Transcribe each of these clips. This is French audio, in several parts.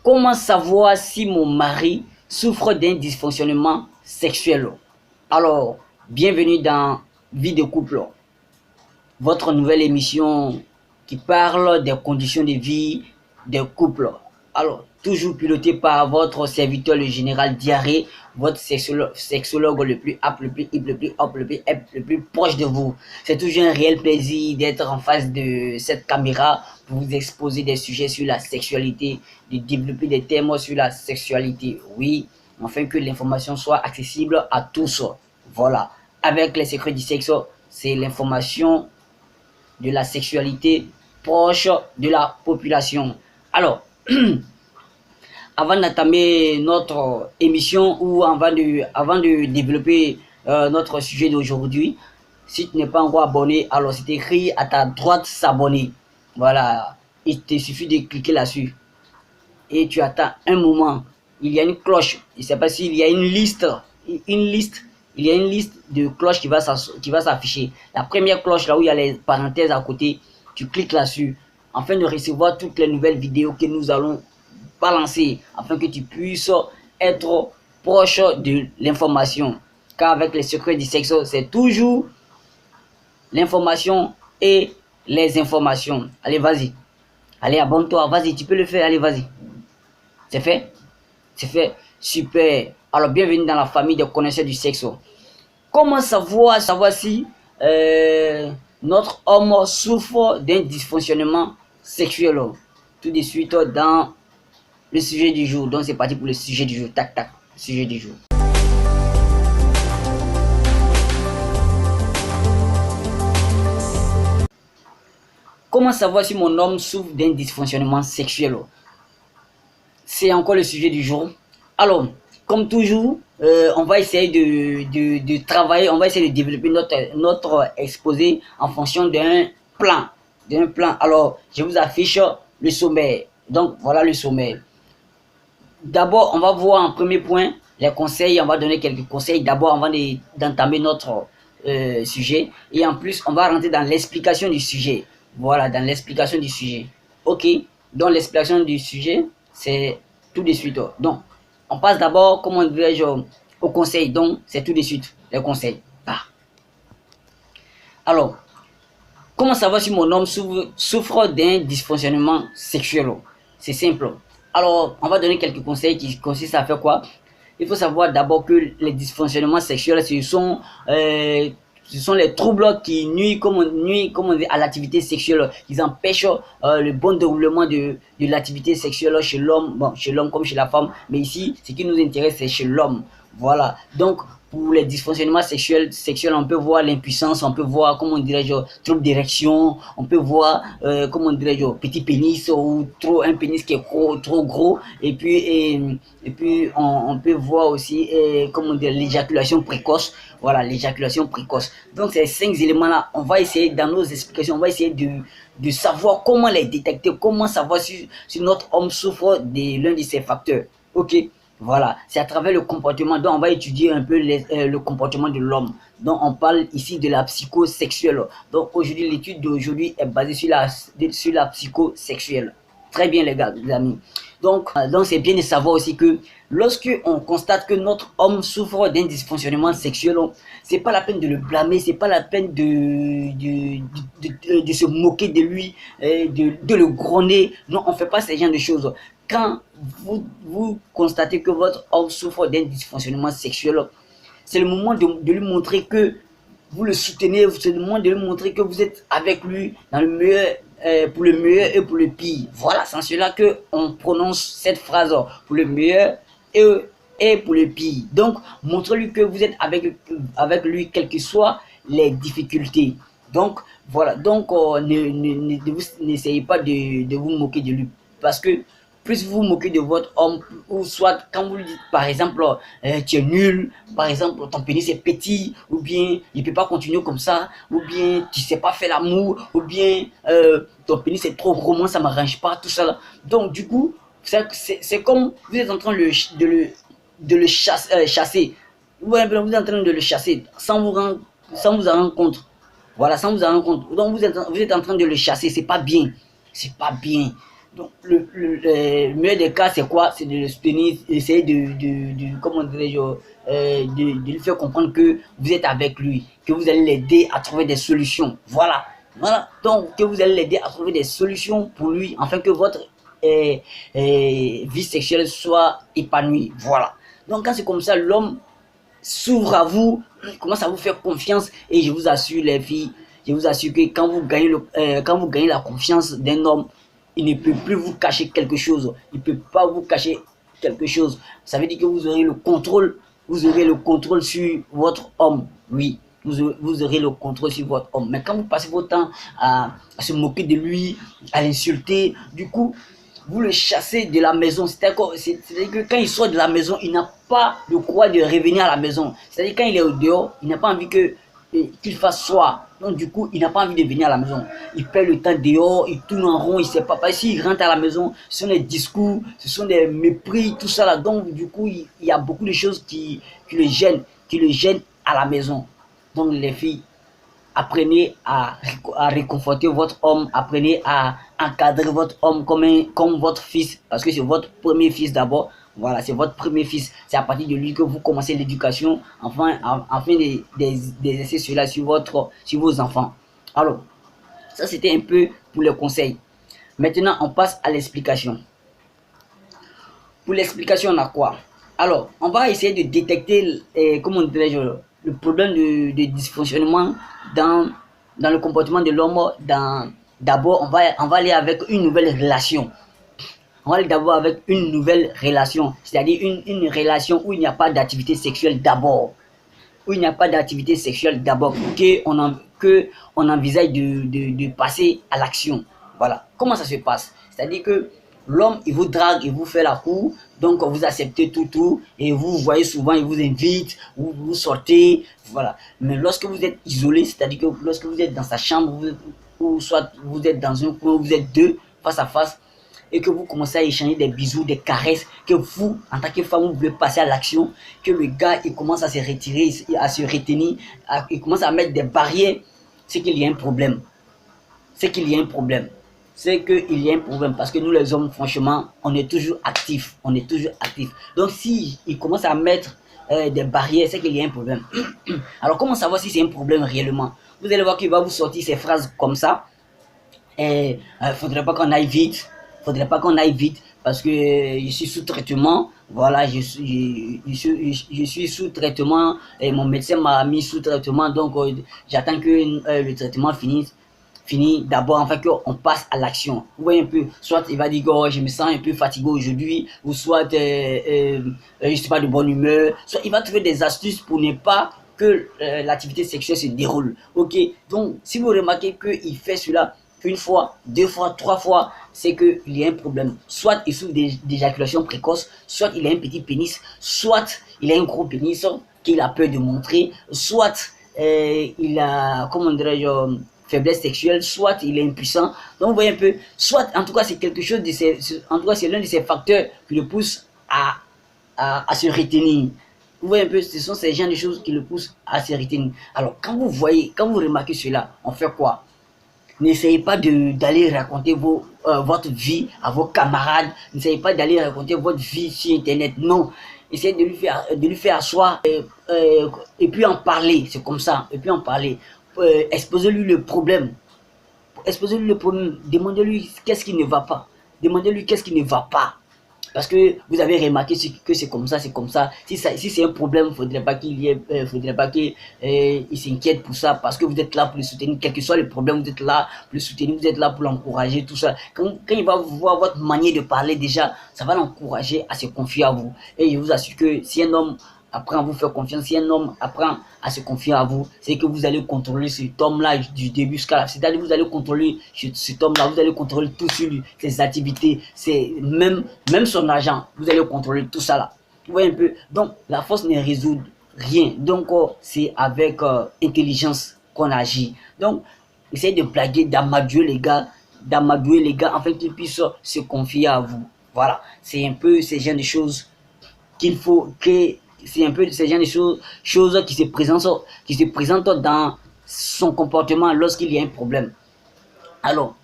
Comment savoir si mon mari souffre d'un dysfonctionnement sexuel? Alors, bienvenue dans Vie de couple, votre nouvelle émission qui parle des conditions de vie des couples. Alors, toujours piloté par votre serviteur, le général Diarré, votre sexologue le plus apte, le plus hip, le plus hop, le plus proche de vous. C'est toujours un réel plaisir d'être en face de cette caméra pour vous exposer des sujets sur la sexualité, de développer des thèmes sur la sexualité. Oui, afin que l'information soit accessible à tous. Voilà. Avec les secrets du sexe, c'est l'information de la sexualité proche de la population. Alors, avant d'entamer notre émission ou avant de développer notre sujet d'aujourd'hui, si tu n'es pas encore abonné, alors c'est écrit à ta droite s'abonner. Voilà, il te suffit de cliquer là-dessus. Et tu attends un moment. Il y a une cloche. Je ne sais pas s'il y a une liste. Il y a une liste de cloches qui va s'afficher. La première cloche, là où il y a les parenthèses à côté, tu cliques là-dessus afin de recevoir toutes les nouvelles vidéos que nous allons balancer, afin que tu puisses être proche de l'information. Car avec les secrets du sexe, c'est toujours l'information et les informations. Allez, vas-y. Allez, abonne-toi. Vas-y, tu peux le faire. Allez, vas-y. C'est fait? C'est fait. Super. Alors, bienvenue dans la famille des connaisseurs du sexe. Comment savoir si notre homme souffre d'un dysfonctionnement sexuel? Tout de suite dans le sujet du jour. Donc, c'est parti pour le sujet du jour. Tac, tac. Sujet du jour. Comment savoir si mon homme souffre d'un dysfonctionnement sexuel? C'est encore le sujet du jour. Alors, comme toujours, on va essayer de travailler, on va essayer de développer notre exposé en fonction d'un plan. Alors, je vous affiche le sommaire. Donc, voilà le sommaire. D'abord, on va voir en premier point les conseils. On va donner quelques conseils d'abord avant d'entamer notre sujet. Et en plus, on va rentrer dans l'explication du sujet. Voilà, dans l'explication du sujet. Ok, donc l'explication du sujet, c'est tout de suite. Donc, on passe d'abord, comment dirais-je, au conseil. Donc, c'est tout de suite, les conseils. Ah. Alors, comment savoir si mon homme souffre d'un dysfonctionnement sexuel? C'est simple. Alors, on va donner quelques conseils qui consistent à faire quoi? Il faut savoir d'abord que les dysfonctionnements sexuels, ce sont les troubles qui nuisent à l'activité sexuelle. Ils empêchent le bon déroulement de l'activité sexuelle chez l'homme, bon, chez l'homme comme chez la femme. Mais ici, ce qui nous intéresse, c'est chez l'homme. Voilà. Donc, pour les dysfonctionnements sexuels, on peut voir l'impuissance, on peut voir, comment dirais-je, trouble d'érection, on peut voir, comment dirais-je, petit pénis ou un pénis qui est trop gros, et puis on peut voir aussi, comment dire, l'éjaculation précoce. Voilà, l'éjaculation précoce. Donc, ces 5 éléments-là, on va essayer, dans nos explications, on va essayer de savoir comment les détecter, comment savoir si notre homme souffre de l'un de ces facteurs. Ok? Voilà, c'est à travers le comportement. Donc, on va étudier un peu le comportement de l'homme. Donc, on parle ici de la psychosexuelle. Donc, aujourd'hui, l'étude d'aujourd'hui est basée sur la psychosexuelle. Très bien, les gars, les amis. Donc c'est bien de savoir aussi que lorsque on constate que notre homme souffre d'un dysfonctionnement sexuel, c'est pas la peine de le blâmer, c'est pas la peine de se moquer de lui, de le gronder. Non, on fait pas ce genre de choses. Quand vous constatez que votre homme souffre d'un dysfonctionnement sexuel, c'est le moment de lui montrer que vous le soutenez, c'est le moment de lui montrer que vous êtes avec lui dans le meilleur, pour le meilleur et pour le pire. Voilà, c'est en cela qu'on prononce cette phrase, pour le meilleur et pour le pire. Donc, montrez-lui que vous êtes avec lui, quelles que soient les difficultés. Donc, voilà, donc n'essayez pas de vous moquer de lui, parce que plus vous vous moquez de votre homme, ou soit quand vous lui dites par exemple tu es nul, par exemple ton pénis est petit, ou bien il ne peut pas continuer comme ça, ou bien tu ne sais pas faire l'amour, ou bien ton pénis est trop gros, moi ça ne m'arrange pas, tout ça là. Donc du coup, c'est comme vous êtes en train de le chasser. Vous êtes en train de le chasser sans vous en rendre compte. Voilà, sans vous en rendre compte. Donc vous êtes en train de le chasser, c'est pas bien. C'est pas bien. Donc, le meilleur des cas, c'est quoi? C'est de le soutenir, essayer comment dirais-je, de lui faire comprendre que vous êtes avec lui, que vous allez l'aider à trouver des solutions. Voilà. Voilà. Donc, que vous allez l'aider à trouver des solutions pour lui, afin que votre vie sexuelle soit épanouie. Voilà. Donc, quand c'est comme ça, l'homme s'ouvre à vous, commence à vous faire confiance, et je vous assure, les filles, je vous assure que quand vous gagnez la confiance d'un homme, il ne peut plus vous cacher quelque chose. Il ne peut pas vous cacher quelque chose. Ça veut dire que vous aurez le contrôle. Vous aurez le contrôle sur votre homme. Oui, vous aurez le contrôle sur votre homme. Mais quand vous passez votre temps à se moquer de lui, à l'insulter, du coup, vous le chassez de la maison. C'est-à-dire que quand il sort de la maison, il n'a pas de quoi de revenir à la maison. C'est-à-dire quand il est au dehors, il n'a pas envie qu'il fasse soir. Donc du coup, il n'a pas envie de venir à la maison. Il perd le temps dehors, il tourne en rond, il ne sait pas. S'il rentre à la maison, ce sont des discours, ce sont des mépris, tout ça là. Donc du coup, il y a beaucoup de choses qui le gênent à la maison. Donc les filles, apprenez à réconforter votre homme, apprenez à encadrer votre homme comme votre fils, parce que c'est votre premier fils d'abord. Voilà, c'est votre premier fils. C'est à partir de lui que vous commencez l'éducation, afin d'exercer cela sur vos enfants. Alors, ça c'était un peu pour les conseils. Maintenant, on passe à l'explication. Pour l'explication, on a quoi? Alors, on va essayer de détecter, comment dirais-je, le problème de dysfonctionnement dans le comportement de l'homme. D'abord, on va aller avec une nouvelle relation. On va aller d'abord avec une nouvelle relation, c'est-à-dire une relation où il n'y a pas d'activité sexuelle d'abord. Où il n'y a pas d'activité sexuelle d'abord, qu'on envisage de passer à l'action. Voilà. Comment ça se passe? C'est-à-dire que l'homme, il vous drague, il vous fait la cour, donc vous acceptez tout, et vous voyez souvent, il vous invite, vous sortez, voilà. Mais lorsque vous êtes isolé, c'est-à-dire que lorsque vous êtes dans sa chambre, ou soit vous êtes dans un coin, vous êtes deux, face à face, et que vous commencez à échanger des bisous, des caresses, que vous, en tant que femme, vous voulez passer à l'action, que le gars, il commence à se retirer, à se retenir, il commence à mettre des barrières, c'est qu'il y a un problème. C'est qu'il y a un problème. C'est qu'il y a un problème, parce que nous les hommes, franchement, on est toujours actifs. On est toujours actifs. Donc si il commence à mettre des barrières, c'est qu'il y a un problème. Alors comment savoir si c'est un problème réellement? Vous allez voir qu'il va vous sortir ces phrases comme ça. Faudrait pas qu'on aille vite. Faudrait pas qu'on aille vite, parce que je suis sous traitement. Voilà, je suis sous traitement, et mon médecin m'a mis sous traitement, donc j'attends que le traitement finisse d'abord, enfin qu'on passe à l'action. Vous voyez un peu, soit il va dire que oh, je me sens un peu fatigué aujourd'hui, ou soit je suis pas de bonne humeur, soit il va trouver des astuces pour ne pas que l'activité sexuelle se déroule. Ok, donc si vous remarquez qu'il fait cela une fois, deux fois, trois fois, c'est qu'il y a un problème. Soit il souffre d'éjaculation précoce, soit il a un petit pénis, soit il a un gros pénis qu'il a peur de montrer, soit il a, comment dirais-je, faiblesse sexuelle, soit il est impuissant. Donc vous voyez un peu, soit en tout cas c'est quelque chose en tout cas c'est l'un de ces facteurs qui le pousse à se retenir. Vous voyez un peu, ce sont ces gens de choses qui le poussent à se retenir. Alors quand vous remarquez cela, on fait quoi? N'essayez pas d'aller raconter votre vie à vos camarades. N'essayez pas d'aller raconter votre vie sur Internet. Non. Essayez de lui faire asseoir et puis en parler. C'est comme ça. Et puis en parler. Exposez-lui le problème. Exposez-lui le problème. Demandez-lui qu'est-ce qui ne va pas. Demandez-lui qu'est-ce qui ne va pas. Parce que vous avez remarqué que c'est comme ça, c'est comme ça. Si c'est un problème, il ne faudrait pas qu'il s'inquiète pour ça, parce que vous êtes là pour le soutenir. Quel que soit le problème, vous êtes là pour le soutenir, vous êtes là pour l'encourager, tout ça. Quand il va voir votre manière de parler déjà, ça va l'encourager à se confier à vous. Et je vous assure que si un homme apprend à vous faire confiance, si un homme apprend à se confier à vous, c'est que vous allez contrôler cet homme-là du début jusqu'à la fin. C'est-à-dire vous allez contrôler cet homme-là, vous allez contrôler tout sur lui, ses activités, même son argent, vous allez contrôler tout ça là. Vous voyez un peu? Donc la force ne résout rien. Donc c'est avec intelligence qu'on agit. Donc essayez de blaguer, d'amadouer les gars, afin qu'ils puissent se confier à vous. Voilà, c'est un peu ces genre de choses qu'il faut que c'est un peu ce genre de choses qui se présentent dans son comportement lorsqu'il y a un problème. Alors,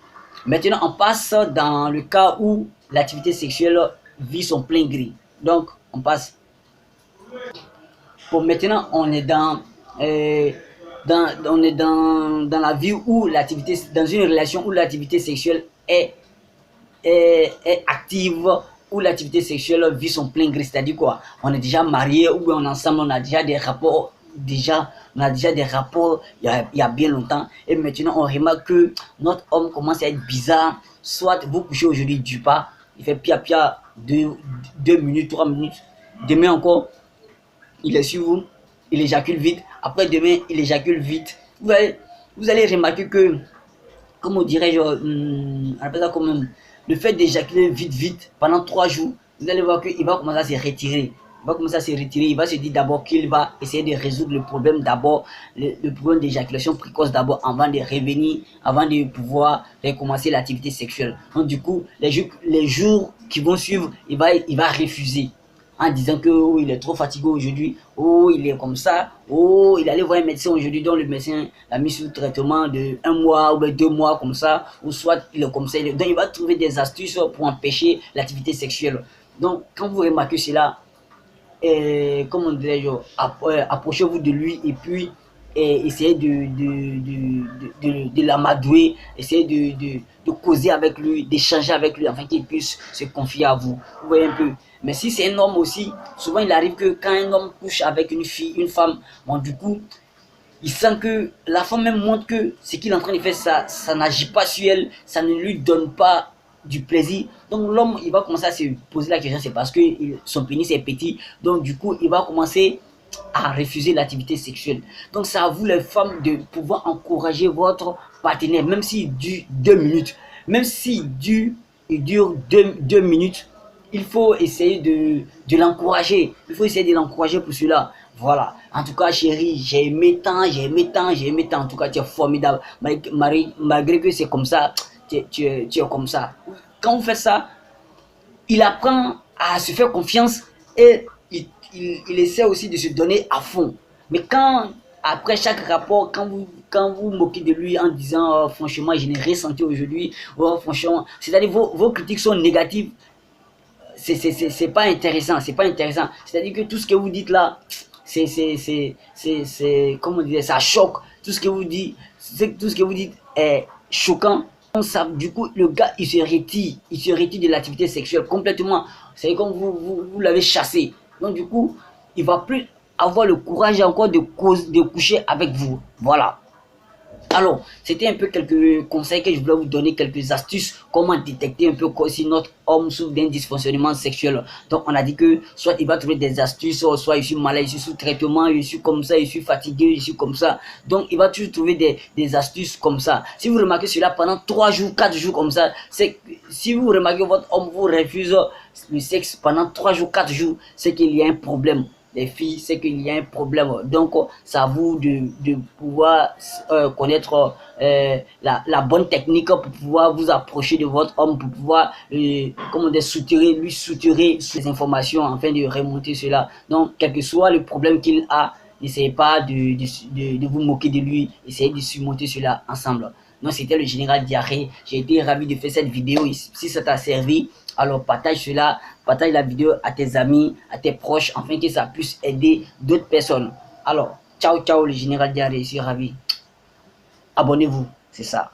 Maintenant, on passe dans le cas où l'activité sexuelle vit son plein gré. Donc, on passe. Pour maintenant, on est dans la vie où l'activité, dans une relation où l'activité sexuelle est active, où l'activité sexuelle vit son plein gré. C'est-à-dire quoi? On est déjà marié ou on est ensemble, on a déjà des rapports. On a déjà des rapports il y a bien longtemps. Et maintenant, on remarque que notre homme commence à être bizarre. Soit vous couchez aujourd'hui du pas, il fait pia 2 minutes, 3 minutes. Demain encore, il est sur vous, il éjacule vite. Après demain, il éjacule vite. Vous allez remarquer que, comment dirais-je, on appelle ça comme le fait d'éjaculer vite pendant 3 jours, vous allez voir qu'il va commencer à se retirer. Il va commencer à se retirer. Il va se dire d'abord qu'il va essayer de résoudre le problème d'abord, le problème d'éjaculation précoce d'abord, avant de revenir, avant de pouvoir recommencer l'activité sexuelle. Donc du coup, les jours qui vont suivre, il va refuser en disant que oh, il est trop fatigué aujourd'hui, oh il est comme ça, oh il allait voir un médecin aujourd'hui dont le médecin l'a mis sous traitement de 1 mois ou 2 mois comme ça, ou soit il est comme ça, donc il va trouver des astuces pour empêcher l'activité sexuelle. Donc quand vous remarquez cela, comment dirais-je, approchez-vous de lui et puis essayez de l'amadouer, essayez de causer avec lui, d'échanger avec lui afin qu'il puisse se confier à vous. Vous voyez un peu. Mais si c'est un homme aussi, souvent il arrive que quand un homme couche avec une fille, une femme, bon du coup, il sent que la femme même montre que ce qu'il est en train de faire, ça n'agit pas sur elle, ça ne lui donne pas du plaisir. Donc l'homme, il va commencer à se poser la question, c'est parce que son pénis est petit. Donc du coup, il va commencer à refuser l'activité sexuelle. Donc c'est à vous les femmes de pouvoir encourager votre partenaire, même s'il dure 2 minutes. Même s'il dure 2 minutes, il faut essayer de l'encourager. Il faut essayer de l'encourager pour cela. Voilà. En tout cas, chérie, j'ai aimé tant. En tout cas, tu es formidable. Malgré que c'est comme ça, tu es comme ça. Quand vous faites ça, il apprend à se faire confiance et il essaie aussi de se donner à fond. Mais quand, après chaque rapport, quand vous moquez de lui en disant oh, franchement, je n'ai rien senti aujourd'hui, oh, franchement, c'est-à-dire vos critiques sont négatives, c'est pas intéressant, c'est pas intéressant. C'est-à-dire que tout ce que vous dites là, comment dire, ça choque. Tout ce que vous dites, est choquant. Ça, du coup, le gars, il se retire de l'activité sexuelle complètement. C'est comme vous l'avez chassé. Donc, du coup, il va plus avoir le courage encore de coucher avec vous. Voilà. Alors, c'était un peu quelques conseils que je voulais vous donner, quelques astuces, comment détecter un peu si notre homme souffre d'un dysfonctionnement sexuel. Donc, on a dit que soit il va trouver des astuces, soit je suis malade, je suis sous traitement, je suis comme ça, je suis fatigué, je suis comme ça. Donc, il va toujours trouver des astuces comme ça. Si vous remarquez cela pendant 3 jours, 4 jours comme ça, c'est si vous remarquez votre homme vous refuse le sexe pendant 3 jours, 4 jours, c'est qu'il y a un problème. Les filles, c'est qu'il y a un problème. Donc, c'est à vous de pouvoir connaître la bonne technique pour pouvoir vous approcher de votre homme, pour pouvoir comment dire, lui soutirer ces informations afin de remonter cela. Donc, quel que soit le problème qu'il a, n'essayez pas de vous moquer de lui, essayez de surmonter cela ensemble. Donc, c'était le général Diarrhée. J'ai été ravi de faire cette vidéo. Si ça t'a servi, alors partage cela, partage la vidéo à tes amis, à tes proches, afin que ça puisse aider d'autres personnes. Alors, ciao, ciao, le général Diarrhée, je suis ravi. Abonnez-vous, c'est ça.